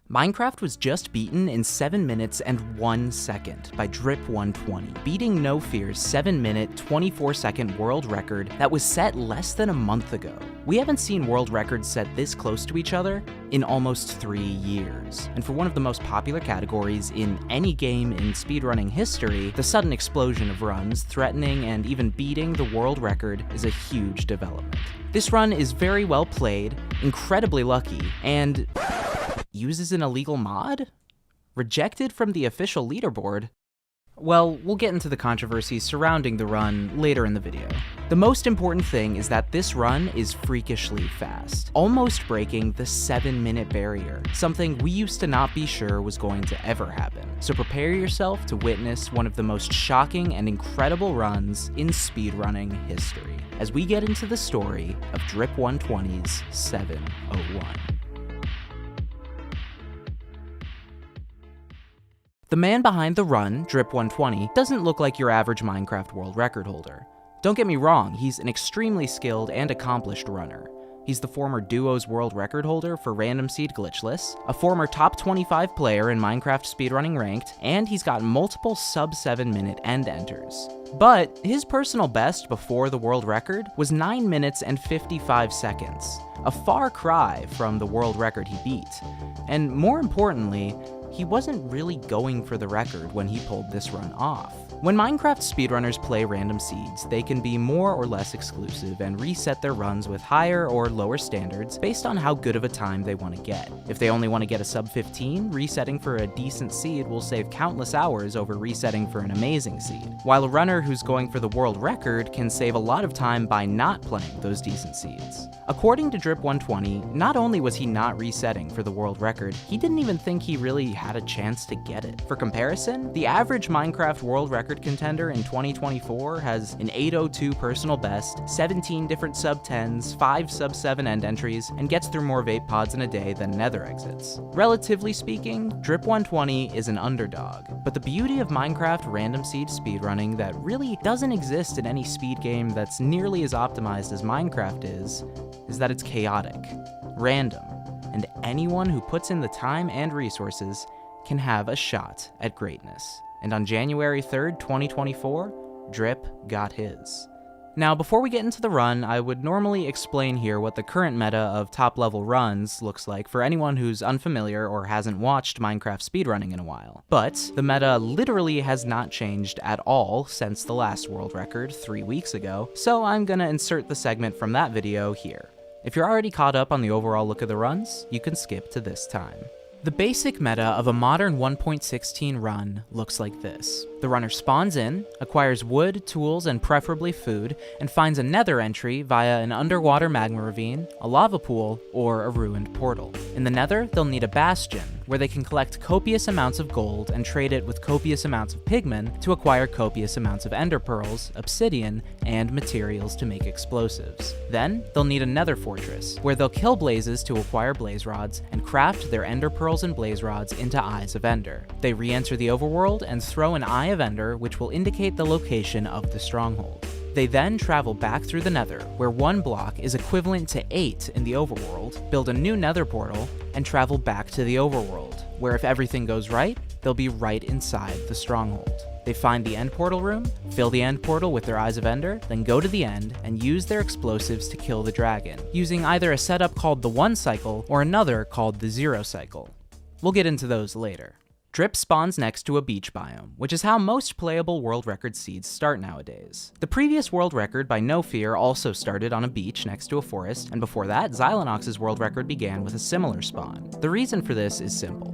Minecraft was just beaten in 7 minutes and 1 second by Drip120, beating No Fear's 7-minute, 24-second world record that was set less than a month ago. We haven't seen world records set this close to each other in almost 3 years. And for one of the most popular categories in any game in speedrunning history, the sudden explosion of runs threatening and even beating the world record is a huge development. This run is very well played, incredibly lucky, and uses an illegal mod? Rejected from the official leaderboard? Well, we'll get into the controversies surrounding the run later in the video. The most important thing is that this run is freakishly fast, almost breaking the 7-minute barrier, something we used to not be sure was going to ever happen. So prepare yourself to witness one of the most shocking and incredible runs in speedrunning history, as we get into the story of Drip120's 701. The man behind the run, Drip120, doesn't look like your average Minecraft world record holder. Don't get me wrong, he's an extremely skilled and accomplished runner. He's the former Duo's world record holder for Random Seed Glitchless, a former top 25 player in Minecraft Speedrunning Ranked, and he's got multiple sub 7-minute end enters. But his personal best before the world record was 9 minutes and 55 seconds, a far cry from the world record he beat. And more importantly, he wasn't really going for the record when he pulled this run off. When Minecraft speedrunners play random seeds, they can be more or less exclusive and reset their runs with higher or lower standards based on how good of a time they want to get. If they only want to get a sub 15, resetting for a decent seed will save countless hours over resetting for an amazing seed, while a runner who's going for the world record can save a lot of time by not playing those decent seeds. According to Drip120, not only was he not resetting for the world record, he didn't even think he really had a chance to get it. For comparison, the average Minecraft world record contender in 2024 has an 802 personal best, 17 different sub 10s, 5 sub 7 end entries, and gets through more vape pods in a day than nether exits. Relatively speaking, Drip120 is an underdog, but the beauty of Minecraft random seed speedrunning that really doesn't exist in any speed game that's nearly as optimized as Minecraft is that it's chaotic, random, and anyone who puts in the time and resources can have a shot at greatness. And on January 3rd, 2024, Drip got his. Now, before we get into the run, I would normally explain here what the current meta of top-level runs looks like for anyone who's unfamiliar or hasn't watched Minecraft speedrunning in a while. But the meta literally has not changed at all since the last world record 3 weeks ago, so I'm gonna insert the segment from that video here. If you're already caught up on the overall look of the runs, you can skip to this time. The basic meta of a modern 1.16 run looks like this. The runner spawns in, acquires wood, tools, and preferably food, and finds a nether entry via an underwater magma ravine, a lava pool, or a ruined portal. In the nether, they'll need a bastion, where they can collect copious amounts of gold and trade it with copious amounts of pigmen to acquire copious amounts of ender pearls, obsidian, and materials to make explosives. Then, they'll need a nether fortress, where they'll kill blazes to acquire blaze rods, and craft their ender pearls and blaze rods into Eyes of Ender. They re-enter the overworld and throw an Eye of Ender, which will indicate the location of the stronghold. They then travel back through the nether, where 1 block is equivalent to 8 in the overworld, build a new nether portal, and travel back to the overworld, where if everything goes right, they'll be right inside the stronghold. They find the end portal room, fill the end portal with their Eyes of Ender, then go to the end and use their explosives to kill the dragon, using either a setup called the 1 cycle or another called the 0 cycle. We'll get into those later. Drip spawns next to a beach biome, which is how most playable world record seeds start nowadays. The previous world record by No Fear also started on a beach next to a forest, and before that, Xylonox's world record began with a similar spawn. The reason for this is simple: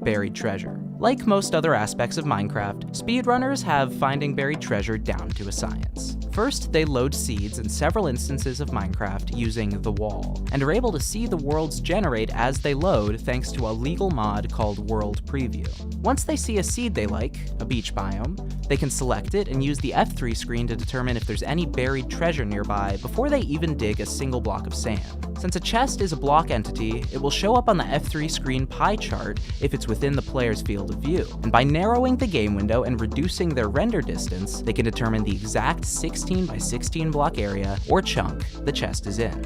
buried treasure. Like most other aspects of Minecraft, speedrunners have finding buried treasure down to a science. First, they load seeds in several instances of Minecraft using the wall, and are able to see the worlds generate as they load thanks to a legal mod called World Preview. Once they see a seed they like, a beach biome, they can select it and use the F3 screen to determine if there's any buried treasure nearby before they even dig a single block of sand. Since a chest is a block entity, it will show up on the F3 screen pie chart if it's within the player's field of view, and by narrowing the game window and reducing their render distance, they can determine the exact 16 by 16 block area or chunk the chest is in.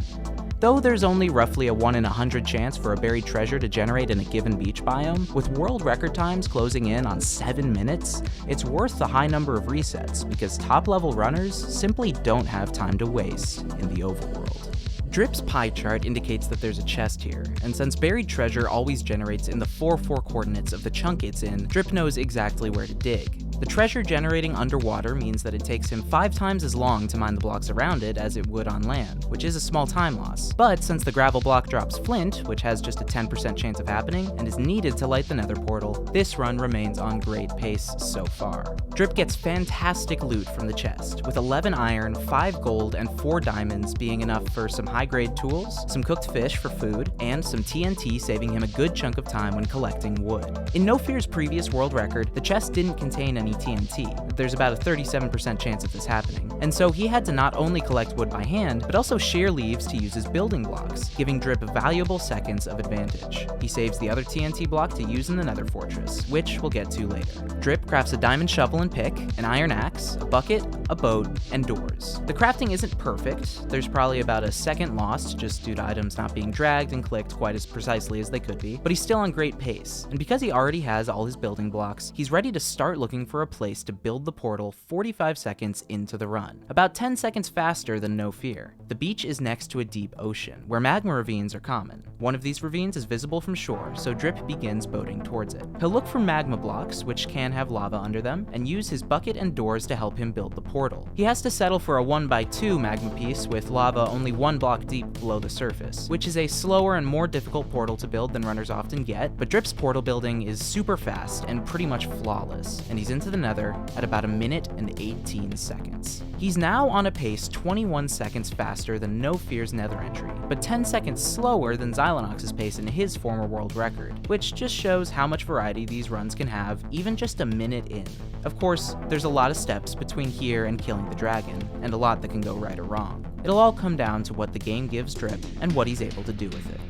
Though there's only roughly a 1 in 100 chance for a buried treasure to generate in a given beach biome, with world record times closing in on 7 minutes, it's worth the high number of resets because top-level runners simply don't have time to waste in the overworld. Drip's pie chart indicates that there's a chest here, and since buried treasure always generates in the 4-4 coordinates of the chunk it's in, Drip knows exactly where to dig. The treasure generating underwater means that it takes him 5 times as long to mine the blocks around it as it would on land, which is a small time loss. But since the gravel block drops flint, which has just a 10% chance of happening, and is needed to light the nether portal, this run remains on great pace so far. Drip gets fantastic loot from the chest, with 11 iron, 5 gold, and 4 diamonds being enough for some high-grade tools, some cooked fish for food, and some TNT saving him a good chunk of time when collecting wood. In No Fear's previous world record, the chest didn't contain any TNT. There's about a 37% chance of this happening, and so he had to not only collect wood by hand, but also shear leaves to use as building blocks, giving Drip valuable seconds of advantage. He saves the other TNT block to use in the nether fortress, which we'll get to later. Drip crafts a diamond shovel and pick, an iron axe, a bucket, a boat, and doors. The crafting isn't perfect. There's probably about a second lost just due to items not being dragged and clicked quite as precisely as they could be, but he's still on great pace, and because he already has all his building blocks, he's ready to start looking for a place to build the portal 45 seconds into the run, about 10 seconds faster than No Fear. The beach is next to a deep ocean, where magma ravines are common. One of these ravines is visible from shore, so Drip begins boating towards it. He'll look for magma blocks, which can have lava under them, and use his bucket and doors to help him build the portal. He has to settle for a 1x2 magma piece with lava only 1 block deep below the surface, which is a slower and more difficult portal to build than runners often get, but Drip's portal building is super fast and pretty much flawless, and he's into the nether at about 1 minute and 18 seconds. He's now on a pace 21 seconds faster than No Fear's nether entry, but 10 seconds slower than Xylonox's pace in his former world record, which just shows how much variety these runs can have even just a minute in. Of course, there's a lot of steps between here and killing the dragon, and a lot that can go right or wrong. It'll all come down to what the game gives Drip and what he's able to do with it.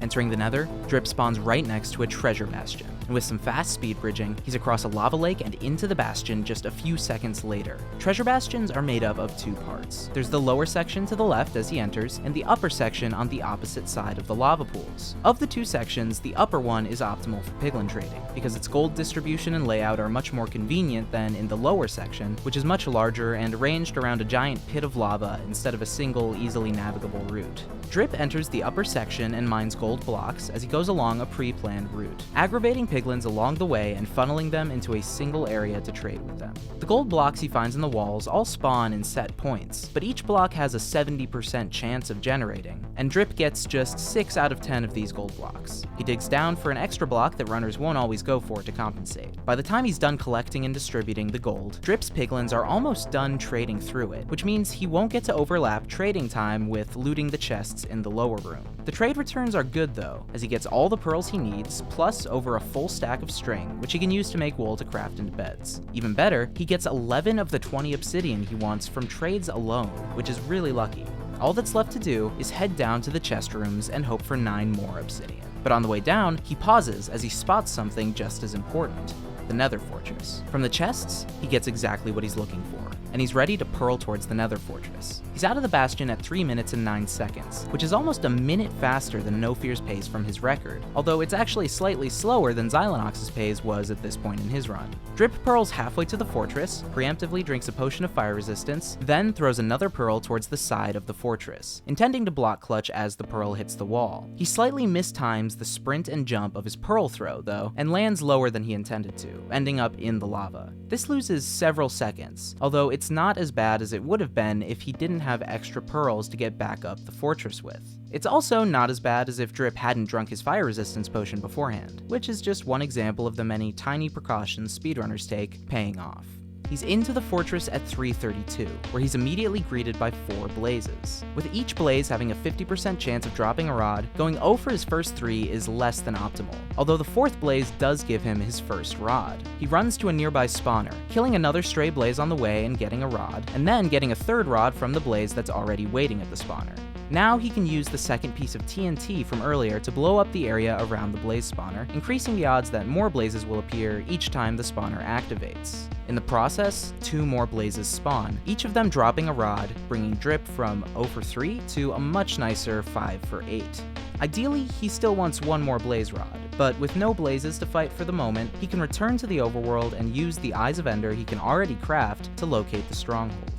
Entering the nether, Drip spawns right next to a treasure bastion, and with some fast speed bridging, he's across a lava lake and into the bastion just a few seconds later. Treasure bastions are made up of 2 parts. There's the lower section to the left as he enters, and the upper section on the opposite side of the lava pools. Of the 2 sections, the upper one is optimal for piglin trading, because its gold distribution and layout are much more convenient than in the lower section, which is much larger and arranged around a giant pit of lava instead of a single, easily navigable route. Drip enters the upper section and mines gold blocks as he goes along a pre-planned route, aggravating piglins along the way and funneling them into a single area to trade with them. The gold blocks he finds in the walls all spawn in set points, but each block has a 70% chance of generating, and Drip gets just 6 out of 10 of these gold blocks. He digs down for an extra block that runners won't always go for to compensate. By the time he's done collecting and distributing the gold, Drip's piglins are almost done trading through it, which means he won't get to overlap trading time with looting the chests in the lower room. The trade returns are good though, as he gets all the pearls he needs, plus over a full stack of string, which he can use to make wool to craft into beds. Even better, he gets 11 of the 20 obsidian he wants from trades alone, which is really lucky. All that's left to do is head down to the chest rooms and hope for 9 more obsidian. But on the way down, he pauses as he spots something just as important: the nether fortress. From the chests, he gets exactly what he's looking for, and he's ready to pearl towards the nether fortress. He's out of the bastion at 3 minutes and 9 seconds, which is almost a minute faster than No Fear's pace from his record, although it's actually slightly slower than Xylonox's pace was at this point in his run. Drip pearls halfway to the fortress, preemptively drinks a potion of fire resistance, then throws another pearl towards the side of the fortress, intending to block clutch as the pearl hits the wall. He slightly mistimes the sprint and jump of his pearl throw, though, and lands lower than he intended to, ending up in the lava. This loses several seconds, although it's not as bad as it would have been if he didn't have extra pearls to get back up the fortress with. It's also not as bad as if Drip hadn't drunk his fire resistance potion beforehand, which is just one example of the many tiny precautions speedrunners take paying off. He's into the fortress at 3:32, where he's immediately greeted by 4 blazes. With each blaze having a 50% chance of dropping a rod, going 0 for his first 3 is less than optimal, although the 4th blaze does give him his first rod. He runs to a nearby spawner, killing another stray blaze on the way and getting a rod, and then getting a 3rd rod from the blaze that's already waiting at the spawner. Now he can use the second piece of TNT from earlier to blow up the area around the blaze spawner, increasing the odds that more blazes will appear each time the spawner activates. In the process, 2 more blazes spawn, each of them dropping a rod, bringing Drip from 0 for 3 to a much nicer 5 for 8. Ideally, he still wants 1 more blaze rod, but with no blazes to fight for the moment, he can return to the overworld and use the Eyes of Ender he can already craft to locate the stronghold.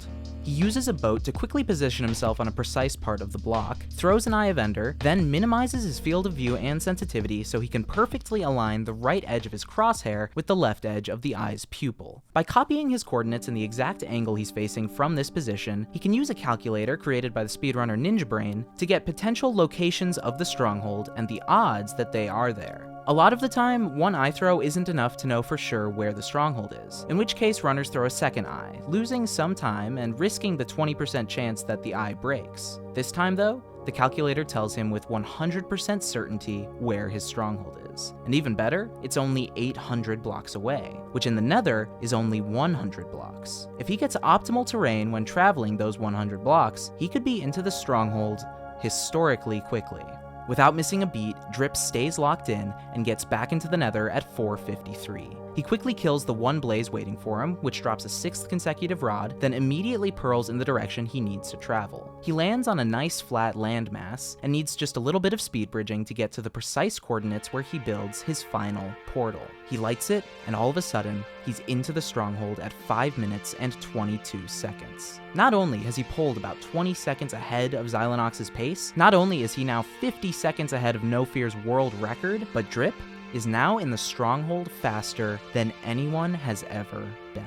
He uses a boat to quickly position himself on a precise part of the block, throws an Eye of Ender, then minimizes his field of view and sensitivity so he can perfectly align the right edge of his crosshair with the left edge of the eye's pupil. By copying his coordinates in the exact angle he's facing from this position, he can use a calculator created by the speedrunner Ninja Brain to get potential locations of the stronghold and the odds that they are there. A lot of the time, 1 eye throw isn't enough to know for sure where the stronghold is, in which case runners throw a second eye, losing some time and risking the 20% chance that the eye breaks. This time though, the calculator tells him with 100% certainty where his stronghold is. And even better, it's only 800 blocks away, which in the Nether is only 100 blocks. If he gets optimal terrain when traveling those 100 blocks, he could be into the stronghold historically quickly. Without missing a beat, Drip stays locked in and gets back into the Nether at 4:53. He quickly kills the 1 blaze waiting for him, which drops a 6th consecutive rod, then immediately pearls in the direction he needs to travel. He lands on a nice flat landmass, and needs just a little bit of speed bridging to get to the precise coordinates where he builds his final portal. He lights it, and all of a sudden, he's into the stronghold at 5 minutes and 22 seconds. Not only has he pulled about 20 seconds ahead of Xylonox's pace, not only is he now 50 seconds ahead of No Fear's world record, but Drip is now in the stronghold faster than anyone has ever been.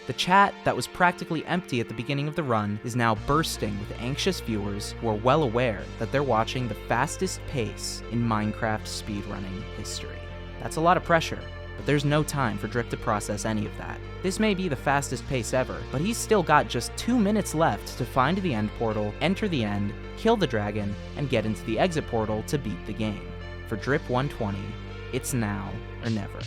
The chat that was practically empty at the beginning of the run is now bursting with anxious viewers who are well aware that they're watching the fastest pace in Minecraft speedrunning history. That's a lot of pressure, but there's no time for Drip to process any of that. This may be the fastest pace ever, but he's still got just 2 minutes left to find the end portal, enter the end, kill the dragon, and get into the exit portal to beat the game. For Drip 120, it's now or never.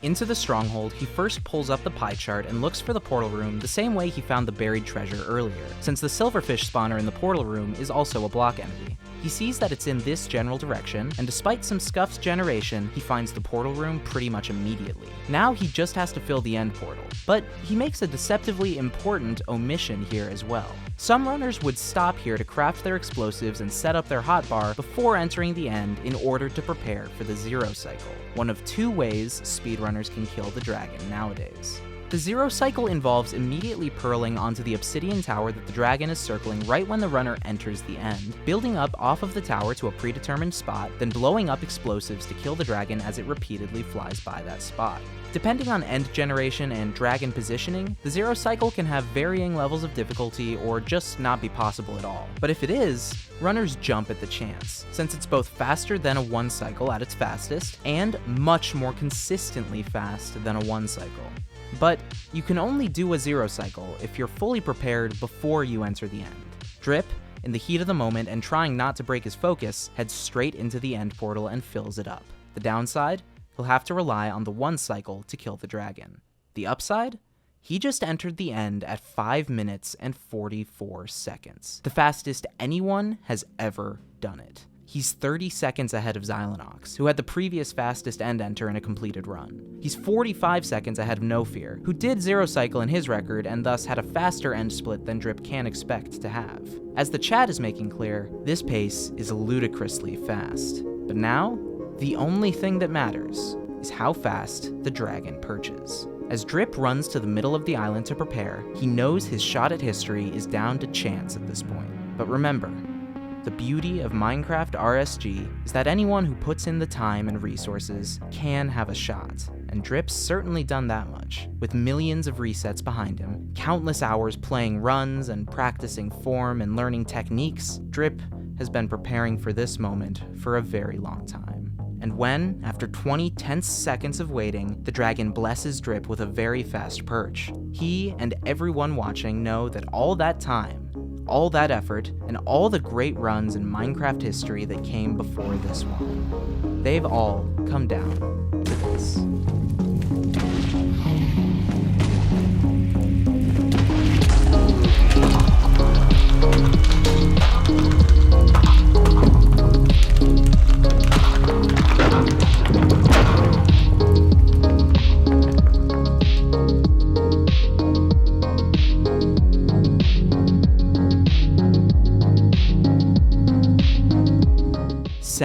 Into the stronghold, he first pulls up the pie chart and looks for the portal room the same way he found the buried treasure earlier, since the silverfish spawner in the portal room is also a block entity. He sees that it's in this general direction, and despite some scuffed generation, he finds the portal room pretty much immediately. Now he just has to fill the end portal, but he makes a deceptively important omission here as well. Some runners would stop here to craft their explosives and set up their hotbar before entering the end in order to prepare for the zero cycle, one of 2 ways speedrunners can kill the dragon nowadays. The zero cycle involves immediately pearling onto the obsidian tower that the dragon is circling right when the runner enters the end, building up off of the tower to a predetermined spot, then blowing up explosives to kill the dragon as it repeatedly flies by that spot. Depending on end generation and dragon positioning, the zero cycle can have varying levels of difficulty or just not be possible at all. But if it is, runners jump at the chance, since it's both faster than a 1 cycle at its fastest, and much more consistently fast than a 1 cycle. But you can only do a 0 cycle if you're fully prepared before you enter the end. Drip, in the heat of the moment and trying not to break his focus, heads straight into the end portal and fills it up. The downside? He'll have to rely on the 1 cycle to kill the dragon. The upside? He just entered the end at 5 minutes and 44 seconds, the fastest anyone has ever done it. He's 30 seconds ahead of Xylonox, who had the previous fastest end enter in a completed run. He's 45 seconds ahead of No Fear, who did 0 cycle in his record and thus had a faster end split than Drip can expect to have. As the chat is making clear, this pace is ludicrously fast. But now, the only thing that matters is how fast the dragon perches. As Drip runs to the middle of the island to prepare, he knows his shot at history is down to chance at this point. But remember, the beauty of Minecraft RSG is that anyone who puts in the time and resources can have a shot, and Drip's certainly done that much. With millions of resets behind him, countless hours playing runs and practicing form and learning techniques, Drip has been preparing for this moment for a very long time. And when, after 20 tense seconds of waiting, the dragon blesses Drip with a very fast perch, he and everyone watching know that all that time, all that effort, and all the great runs in Minecraft history that came before this one, they've all come down to this.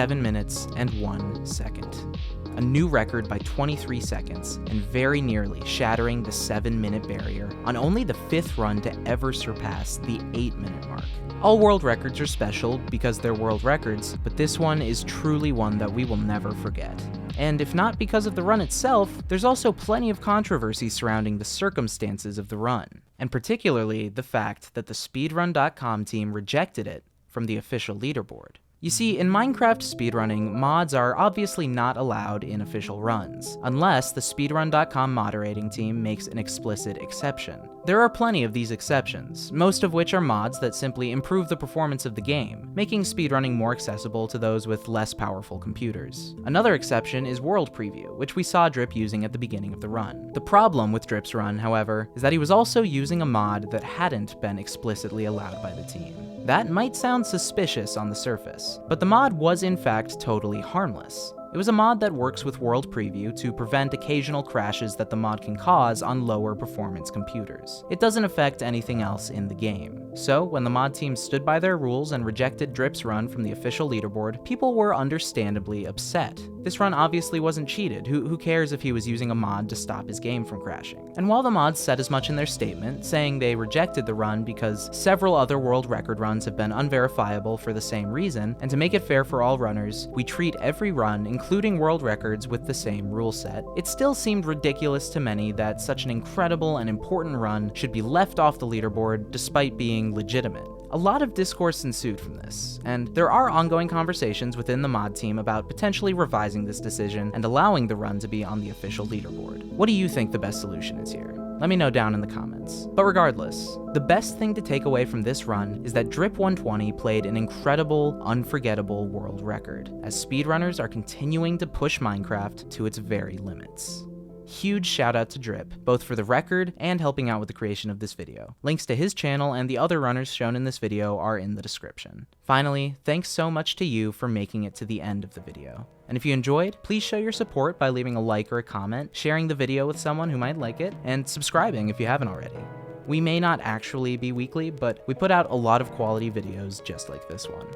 7 minutes and 1 second. A new record by 23 seconds, and very nearly shattering the 7-minute barrier on only the 5th run to ever surpass the 8-minute mark. All world records are special because they're world records, but this one is truly one that we will never forget. And if not because of the run itself, there's also plenty of controversy surrounding the circumstances of the run, and particularly the fact that the Speedrun.com team rejected it from the official leaderboard. You see, in Minecraft speedrunning, mods are obviously not allowed in official runs, unless the Speedrun.com moderating team makes an explicit exception. There are plenty of these exceptions, most of which are mods that simply improve the performance of the game, making speedrunning more accessible to those with less powerful computers. Another exception is World Preview, which we saw Drip using at the beginning of the run. The problem with Drip's run, however, is that he was also using a mod that hadn't been explicitly allowed by the team. That might sound suspicious on the surface, but the mod was in fact totally harmless. It was a mod that works with World Preview to prevent occasional crashes that the mod can cause on lower performance computers. It doesn't affect anything else in the game. So, when the mod team stood by their rules and rejected Drip's run from the official leaderboard, people were understandably upset. This run obviously wasn't cheated. Who cares if he was using a mod to stop his game from crashing? And while the mods said as much in their statement, saying they rejected the run because several other world record runs have been unverifiable for the same reason, and to make it fair for all runners, we treat every run, including world records, with the same rule set, it still seemed ridiculous to many that such an incredible and important run should be left off the leaderboard despite being legitimate. A lot of discourse ensued from this, and there are ongoing conversations within the mod team about potentially revising this decision and allowing the run to be on the official leaderboard. What do you think the best solution is here? Let me know down in the comments. But regardless, the best thing to take away from this run is that Drip 120 played an incredible, unforgettable world record, as speedrunners are continuing to push Minecraft to its very limits. Huge shout out to Drip, both for the record and helping out with the creation of this video. Links to his channel and the other runners shown in this video are in the description. Finally, thanks so much to you for making it to the end of the video. And if you enjoyed, please show your support by leaving a like or a comment, sharing the video with someone who might like it, and subscribing if you haven't already. We may not actually be weekly, but we put out a lot of quality videos just like this one.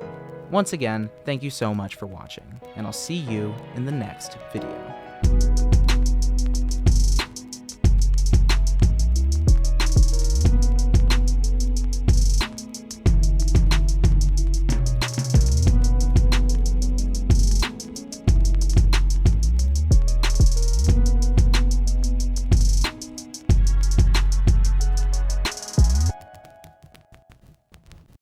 Once again, thank you so much for watching, and I'll see you in the next video.